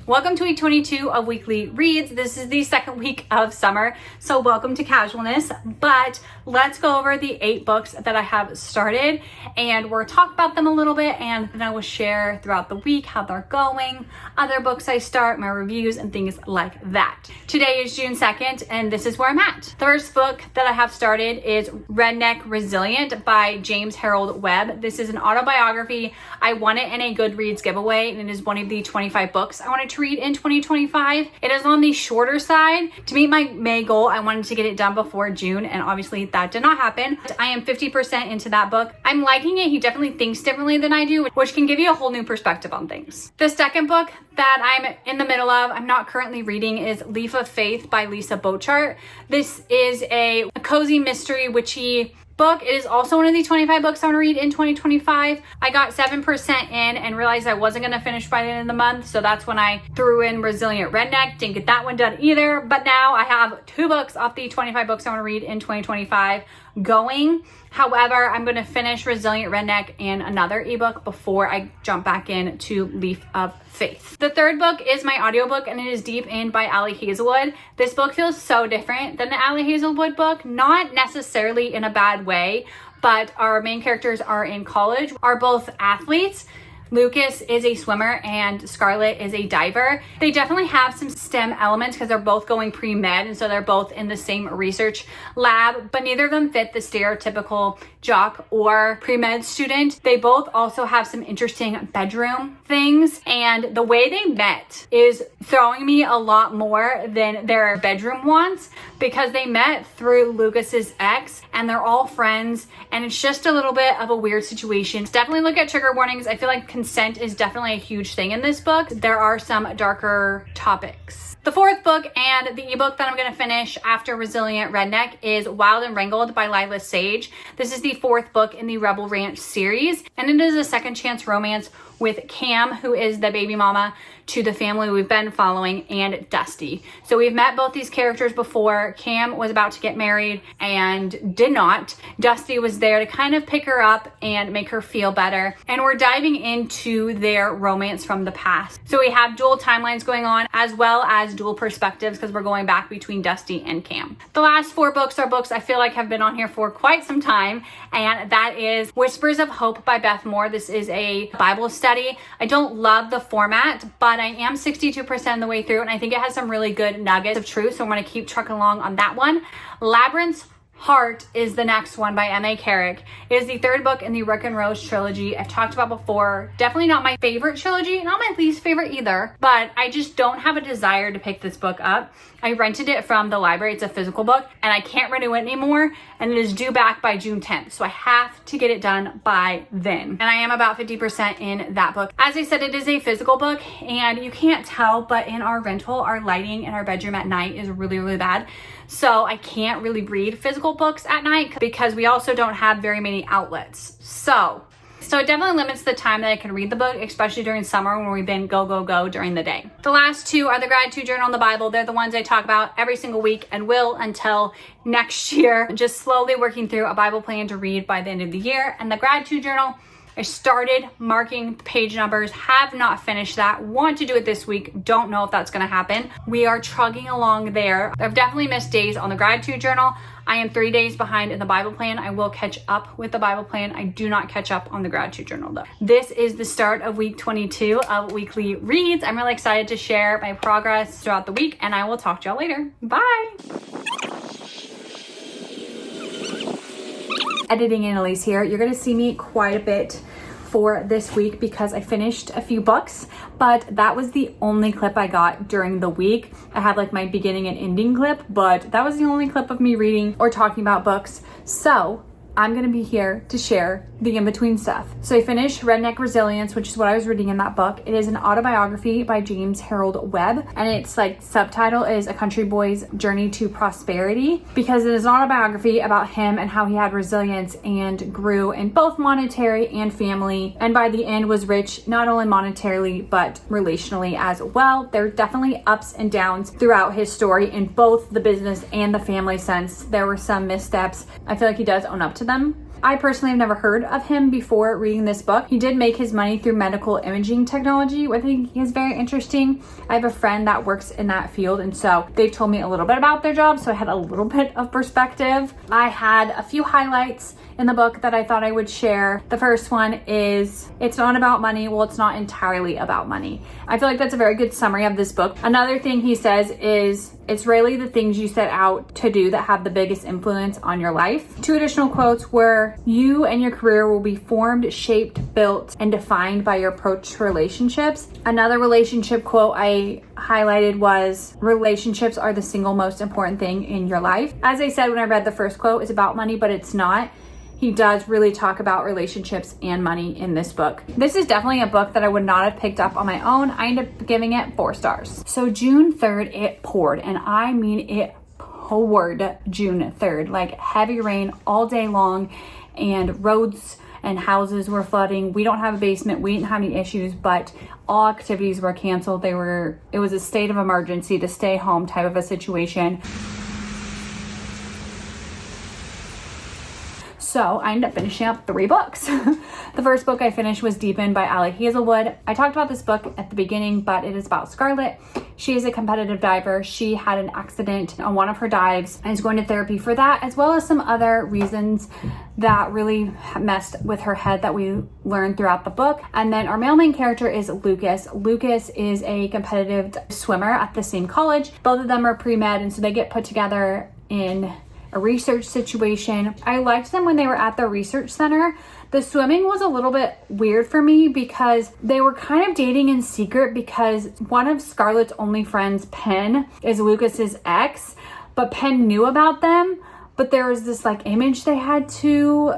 Welcome to week 22 of Weekly Reads. This is the second week of summer, so welcome to casualness. But let's go over the 8 books that I have started, and we'll talk about them a little bit, and then I will share throughout the week how they're going, other books I start, my reviews, and things like that. Today is June 2nd, and this is where I'm at. The first book that I have started is Redneck, Resilient by James Harold Webb. This is an autobiography. I won it in a Goodreads giveaway, and it is one of the 25 books I wanted to read in 2025. It is on the shorter side. To meet my May goal, I wanted to get it done before June, and obviously that did not happen. I am 50% into that book. I'm liking it. He definitely thinks differently than I do, which can give you a whole new perspective on things. The second book that I'm in the middle of, I'm not currently reading, is Leap of Faith by Bouchard. This is a cozy mystery witchy book. It is also one of the 25 books I want to read in 2025. I got 7% in and realized I wasn't going to finish by the end of the month, so that's when I threw in Resilient Redneck. Didn't get that one done either, but now I have 2 books off the 25 books I want to read in 2025 going. However, I'm going to finish Resilient Redneck and another ebook before I jump back into Leap of Faith. The third book is my audiobook, and it is Deep In by Ali Hazelwood. This book feels so different than the Ali Hazelwood book, not necessarily in a bad way, but our main characters are in college, are both athletes. Lucas is a swimmer and Scarlett is a diver. They definitely have some STEM elements because they're both going pre-med, and so they're both in the same research lab, but neither of them fit the stereotypical jock or pre-med student. They both also have some interesting bedroom things, and the way they met is throwing me a lot more than their bedroom wants, because they met through Lucas's ex and they're all friends, and it's just a little bit of a weird situation. Definitely look at trigger warnings. I feel like consent is definitely a huge thing in this book. There are some darker topics. The fourth book and the ebook that I'm going to finish after Resilient Redneck is Wild and Wrangled by Lyla Sage. This is the 4th book in the Rebel Ranch series, and it is a second chance romance with Cam, who is the baby mama to the family we've been following, and Dusty. So we've met both these characters before. Cam was about to get married and did not. Dusty was there to kind of pick her up and make her feel better. And we're diving into their romance from the past. So we have dual timelines going on, as well as dual perspectives, because we're going back between Dusty and Cam. The last 4 books are books I feel like have been on here for quite some time, and that is Whispers of Hope by Beth. This is a Bible study. I don't love the format, but I am 62% of the way through, and I think it has some really good nuggets of truth, so I'm going to keep trucking along on that one. Labyrinth Heart is the next one by M.A. Carrick. It is the 3rd book in the Rick and Rose trilogy. I've talked about before. Definitely not my favorite trilogy, not my least favorite either, but I just don't have a desire to pick this book up. I rented it from the library. It's a physical book, and I can't renew it anymore, and it is due back by June 10th, so I have to get it done by then. And I am about 50% in that book. As I said, it is a physical book, and you can't tell, but in our rental, our lighting in our bedroom at night is really, really bad. So I can't really read physical books at night because we also don't have very many outlets. So it definitely limits the time that I can read the book, especially during summer when we've been go during the day. The last 2 are the Gratitude Journal and the Bible. They're the ones I talk about every single week and will until next year. Just slowly working through a Bible plan to read by the end of the year. And the Gratitude Journal, I started marking page numbers, have not finished that. Want to do it this week. Don't know if that's going to happen. We are chugging along there. I've definitely missed days on the Gratitude Journal. I am 3 days behind in the Bible plan. I will catch up with the Bible plan. I do not catch up on the Gratitude Journal though. This is the start of week 22 of Weekly Reads. I'm really excited to share my progress throughout the week, and I will talk to y'all later. Bye. Editing Annalise here. You're going to see me quite a bit for this week because I finished a few books, but that was the only clip I got during the week. I had like my beginning and ending clip, but that was the only clip of me reading or talking about books. So I'm gonna be here to share the in-between stuff. So I finished Redneck, Resilience, which is what I was reading in that book. It is an autobiography by James Harold Webb, and it's like subtitle is A Country Boy's Journey to Prosperity, because it is an autobiography about him and how he had resilience and grew in both monetary and family, and by the end was rich not only monetarily but relationally as well. There are definitely ups and downs throughout his story in both the business and the family sense. There were some missteps. I feel like he does own up to them. I personally have never heard of him before reading this book. He did make his money through medical imaging technology, which I think is very interesting. I have a friend that works in that field, and so they've told me a little bit about their job, so I had a little bit of perspective. I had a few highlights in the book that I thought I would share. The first one is, it's not about money. Well, it's not entirely about money. I feel like that's a very good summary of this book. Another thing he says is, it's rarely the things you set out to do that have the biggest influence on your life. Two additional quotes were, you and your career will be formed, shaped, built, and defined by your approach to relationships. Another relationship quote I highlighted was, relationships are the single most important thing in your life. As I said when I read the first quote, it's about money, but it's not. He does really talk about relationships and money in this book. This is definitely a book that I would not have picked up on my own. I ended up giving it 4 stars. So June 3rd, it poured, and I mean it poured June 3rd, like heavy rain all day long, and roads and houses were flooding. We don't have a basement. We didn't have any issues, but all activities were canceled. It was a state of emergency, to stay home type of a situation. So I ended up finishing up 3 books. The first book I finished was End Ali Hazelwood. I talked about this book at the beginning, but it is about Scarlett. She is a competitive diver. She had an accident on one of her dives and is going to therapy for that, as well as some other reasons that really messed with her head that we learned throughout the book. And then our male main character is Lucas. Lucas is a competitive swimmer at the same college. Both of them are pre-med, and so they get put together in a research situation. I liked them when they were at the research center. The swimming was a little bit weird for me because they were kind of dating in secret, because one of Scarlett's only friends, Penn, is Lucas's ex, but Penn knew about them, but there was this like image they had to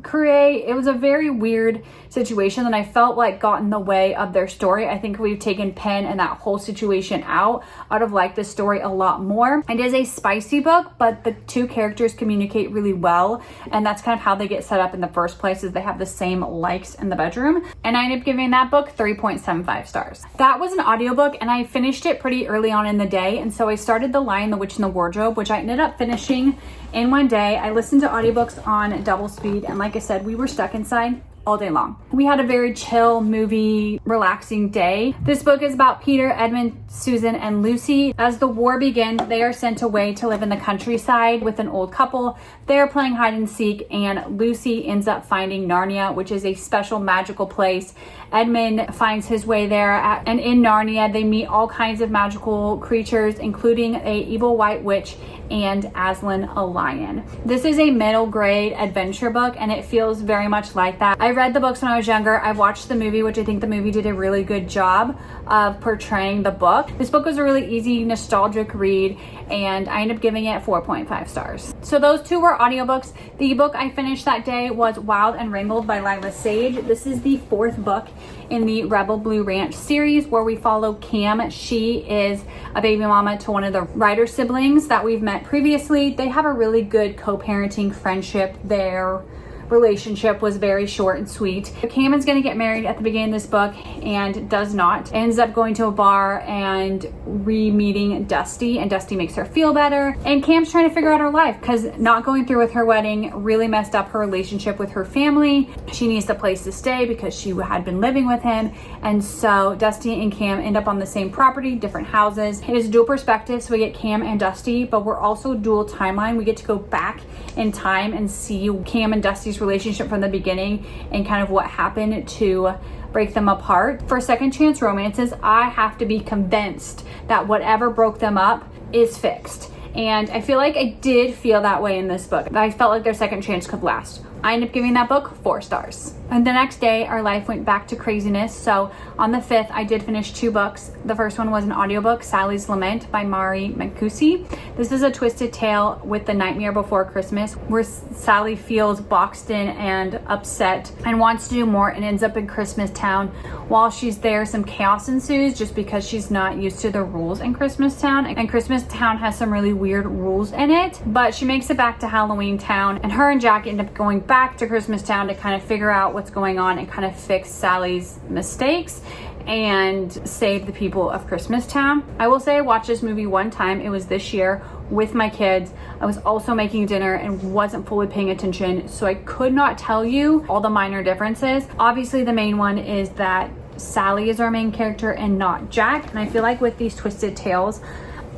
create. It was a very weird situation that I felt like got in the way of their story. I think we've taken Penn and that whole situation out. I'd have liked the story a lot more. It is a spicy book, but the 2 characters communicate really well, and that's kind of how they get set up in the first place, is they have the same likes in the bedroom. And I ended up giving that book 3.75 stars. That was an audiobook, and I finished it pretty early on in the day, and so I started The Lion, the Witch, and the Wardrobe, which I ended up finishing in one day. I listened to audiobooks on double speed, and like I said, we were stuck inside all day long. We had a very chill, movie, relaxing day. This book is about Peter, Edmund, Susan, and Lucy. As the war begins, they are sent away to live in the countryside with an old couple. They're playing hide and seek, and Lucy ends up finding Narnia, which is a special magical place. Edmund finds his way there, and in Narnia, they meet all kinds of magical creatures, including a evil white witch and Aslan, a lion. This is a middle grade adventure book, and it feels very much like that. I read the books when I was younger. I watched the movie, which I think the movie did a really good job of portraying the book. This book was a really easy, nostalgic read, and I ended up giving it 4.5 stars. So those 2 were audiobooks. The book I finished that day was Wild and Wrangled by Lyla Sage. This is the 4th book in the Rebel Blue Ranch series, where we follow Cam. She is a baby mama to one of the Ryder siblings that we've met previously. They have a really good co-parenting friendship. Their relationship was very short and sweet. Cam is going to get married at the beginning of this book and does not. Ends up going to a bar and re-meeting Dusty, and Dusty makes her feel better. And Cam's trying to figure out her life, because not going through with her wedding really messed up her relationship with her family. She needs a place to stay because she had been living with him. And so Dusty and Cam end up on the same property, different houses. It is dual perspective, so we get Cam and Dusty, but we're also dual timeline. We get to go back in time and see Cam and Dusty's relationship from the beginning and kind of what happened to break them apart. For second chance romances, I have to be convinced that whatever broke them up is fixed. And I feel like I did feel that way in this book. I felt like their second chance could last. I ended up giving that book 4 stars. And the next day, our life went back to craziness. So on the 5th, I did finish 2 books. The first one was an audiobook, Sally's Lament by Mancusi. This is a twisted tale with the nightmare before Christmas, where Sally feels boxed in and upset and wants to do more, and ends up in Christmas Town. While she's there, some chaos ensues just because she's not used to the rules in Christmas Town. And Christmas Town has some really weird rules in it, but she makes it back to Halloween Town, and her and Jack end up going back to Christmas Town to kind of figure out what's going on and kind of fix Sally's mistakes and save the people of Christmas Town. I will say I watched this movie one time. It was this year. with my kids. I was also making dinner and wasn't fully paying attention, so I could not tell you all the minor differences. Obviously, the main one is that Sally is our main character and not Jack. And I feel like with these twisted tales,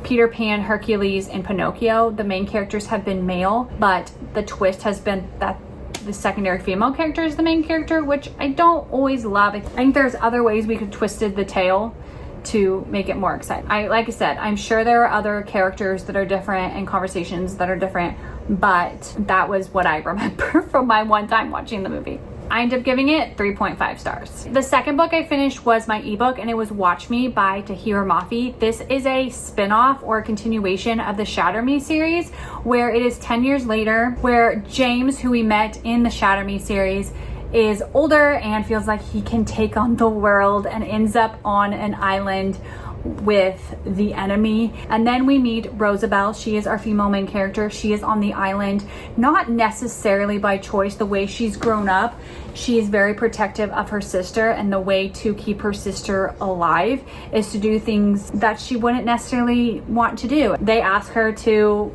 Peter Pan, Hercules, and Pinocchio, the main characters have been male, but the twist has been that the secondary female character is the main character, which I don't always love. I think there's other ways we could twisted the tale to make it more exciting. Like I said, I'm sure there are other characters that are different and conversations that are different, but that was what I remember from my one time watching the movie. I ended up giving it 3.5 stars. The second book I finished was my ebook, and it was Watch Me by Tahereh. This is a spin-off or a continuation of the Shatter Me series, where it is 10 years later, where James, who we met in the Shatter Me series, is older and feels like he can take on the world and ends up on an island with the enemy. And then we meet Rosabelle. She is our female main character. She is on the island, not necessarily by choice. The way she's grown up, she is very protective of her sister, and the way to keep her sister alive is to do things that she wouldn't necessarily want to do. They ask her to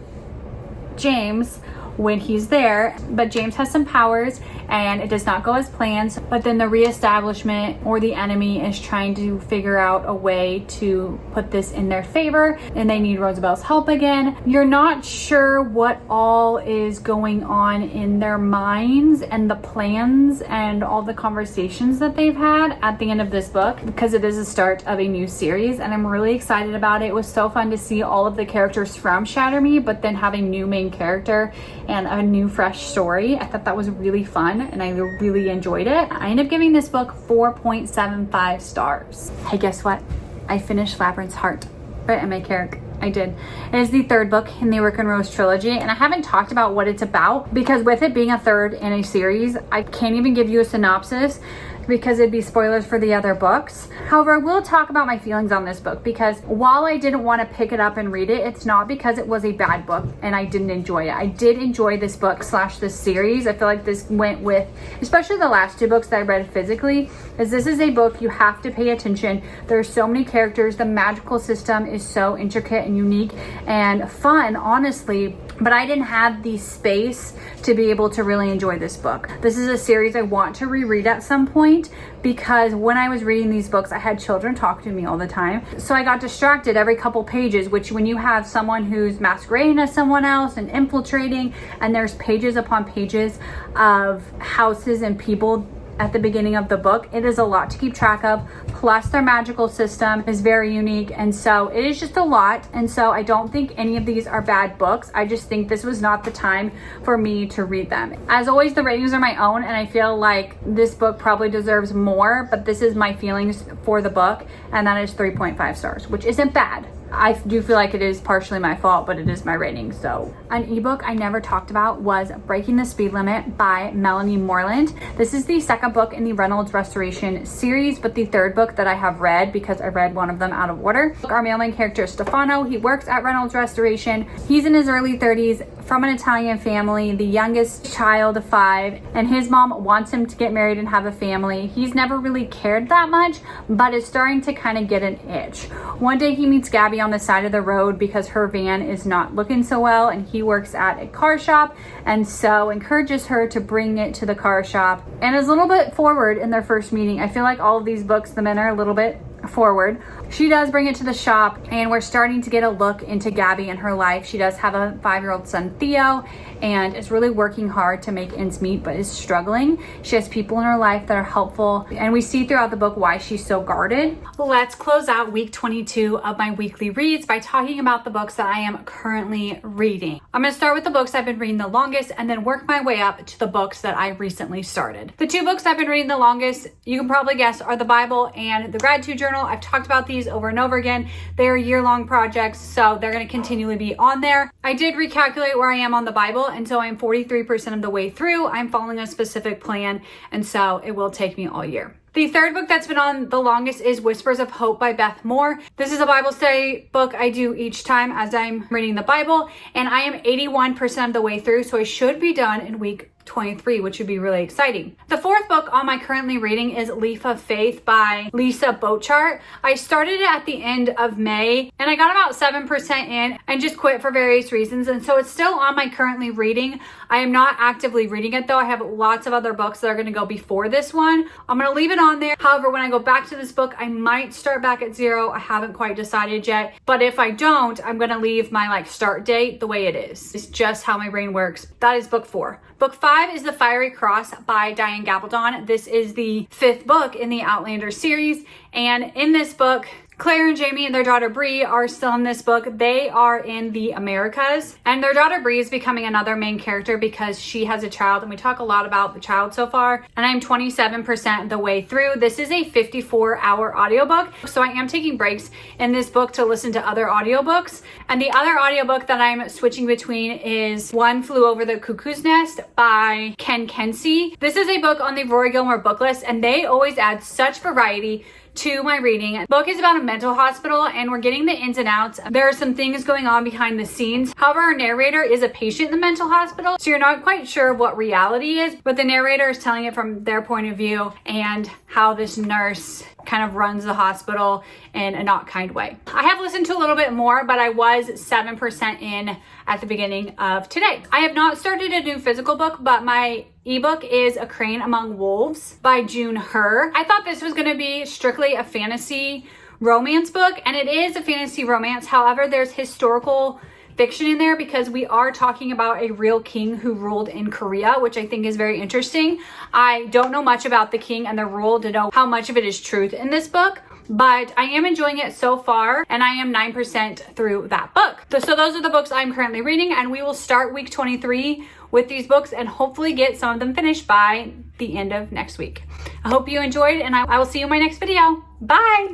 James when he's there, but James has some powers and it does not go as planned. But then the reestablishment or the enemy is trying to figure out a way to put this in their favor, and they need Rosabelle's help again. You're not sure what all is going on in their minds and the plans and all the conversations that they've had at the end of this book, because it is the start of a new series and I'm really excited about it. It was so fun to see all of the characters from Shatter Me, but then having new main character and a new fresh story. I thought that was really fun and I really enjoyed it. I ended up giving this book 4.75 stars. Hey, guess what? I finished Labyrinth's Heart by Emma Carrick. I did. It is the third book in the Rick and Rose trilogy, and I haven't talked about what it's about because with it being a third in a series, I can't even give you a synopsis because it'd be spoilers for the other books. However, I will talk about my feelings on this book, because while I didn't want to pick it up and read it, it's not because it was a bad book and I didn't enjoy it. I did enjoy this book / this series. I feel like this went with, especially the last two books that I read physically, is this is a book you have to pay attention. There's so many characters. The magical system is so intricate and unique and fun, honestly, but I didn't have the space to be able to really enjoy this book. This is a series I want to reread at some point, because when I was reading these books, I had children talk to me all the time. So I got distracted every couple pages, which when you have someone who's masquerading as someone else and infiltrating, and there's pages upon pages of houses and people at the beginning of the book, it is a lot to keep track of. Plus their magical system is very unique, and so it is just a lot. And so I don't think any of these are bad books. I just think this was not the time for me to read them. As always, the ratings are my own, and I feel like this book probably deserves more, but this is my feelings for the book, and that is 3.5 stars, which isn't bad. I do feel like it is partially my fault, but it is my rating. So an ebook I never talked about was Breaking the Speed Limit by Melanie Moreland. This is the second book in the Reynolds Restoration series, but the third book that I have read because I read one of them out of order. Our main character is Stefano. He works at Reynolds Restoration. He's in his early 30s, from an Italian family, the youngest child of 5, and his mom wants him to get married and have a family. He's never really cared that much, but is starting to kind of get an itch. One day he meets Gabby on the side of the road because her van is not looking so well, and he works at a car shop, and so encourages her to bring it to the car shop, and is a little bit forward in their first meeting. I feel like all of these books, the men are a little bit forward. She does bring it to the shop, and we're starting to get a look into Gabby and her life. She does have a 5-year-old son, Theo, and is really working hard to make ends meet, but is struggling. She has people in her life that are helpful, and we see throughout the book why she's so guarded. Let's close out week 22 of my weekly reads by talking about the books that I am currently reading. I'm going to start with the books I've been reading the longest and then work my way up to the books that I recently started. The two books I've been reading the longest, you can probably guess, are the Bible and the Gratitude Journal. I've talked about these over and over again. They are year-long projects, so they're going to continually be on there. I did recalculate where I am on the Bible, and so I'm 43% of the way through. I'm following a specific plan, and so it will take me all year. The third book that's been on the longest is Whispers of Hope by Beth Moore. This is a Bible study book I do each time as I'm reading the Bible, and I am 81% of the way through, so I should be done in week 23, which would be really exciting. The fourth book on my currently reading is Leaf of Faith by Lisa Bouchard. I started it at the end of May and I got about 7% in and just quit for various reasons. And so it's still on my currently reading. I am not actively reading it though. I have lots of other books that are going to go before this one. I'm going to leave it on there. However, when I go back to this book, I might start back at 0. I haven't quite decided yet. But if I don't, I'm going to leave my start date the way it is. It's just how my brain works. That is book 4. Book 5 is The Fiery Cross by Diane Gabldon. This is the 5th book in the Outlander series. And in this book, Claire and Jamie and their daughter Bree are still in this book. They are in the Americas, and their daughter Bree is becoming another main character because she has a child, and we talk a lot about the child so far. And I'm 27% the way through. This is a 54-hour audiobook, so I am taking breaks in this book to listen to other audiobooks. And the other audiobook that I'm switching between is One Flew Over the Cuckoo's Nest by Kesey. This is a book on the Rory Gilmore book list, and they always add such variety to my reading. The book is about a mental hospital and we're getting the ins and outs. There are some things going on behind the scenes. However, our narrator is a patient in the mental hospital, so you're not quite sure what reality is, but the narrator is telling it from their point of view and how this nurse kind of runs the hospital in a not kind way. I have listened to a little bit more, but I was 7% in at the beginning of today. I have not started a new physical book, but my ebook is A Crane Among Wolves by June Her. I thought this was going to be strictly a fantasy romance book, and it is a fantasy romance. However, there's historical fiction in there because we are talking about a real king who ruled in Korea, which I think is very interesting. I don't know much about the king and the rule to know how much of it is truth in this book, but I am enjoying it so far, and I am 9% through that book. So those are the books I'm currently reading, and we will start week 23 with these books and hopefully get some of them finished by the end of next week. I hope you enjoyed, and I will see you in my next video. Bye!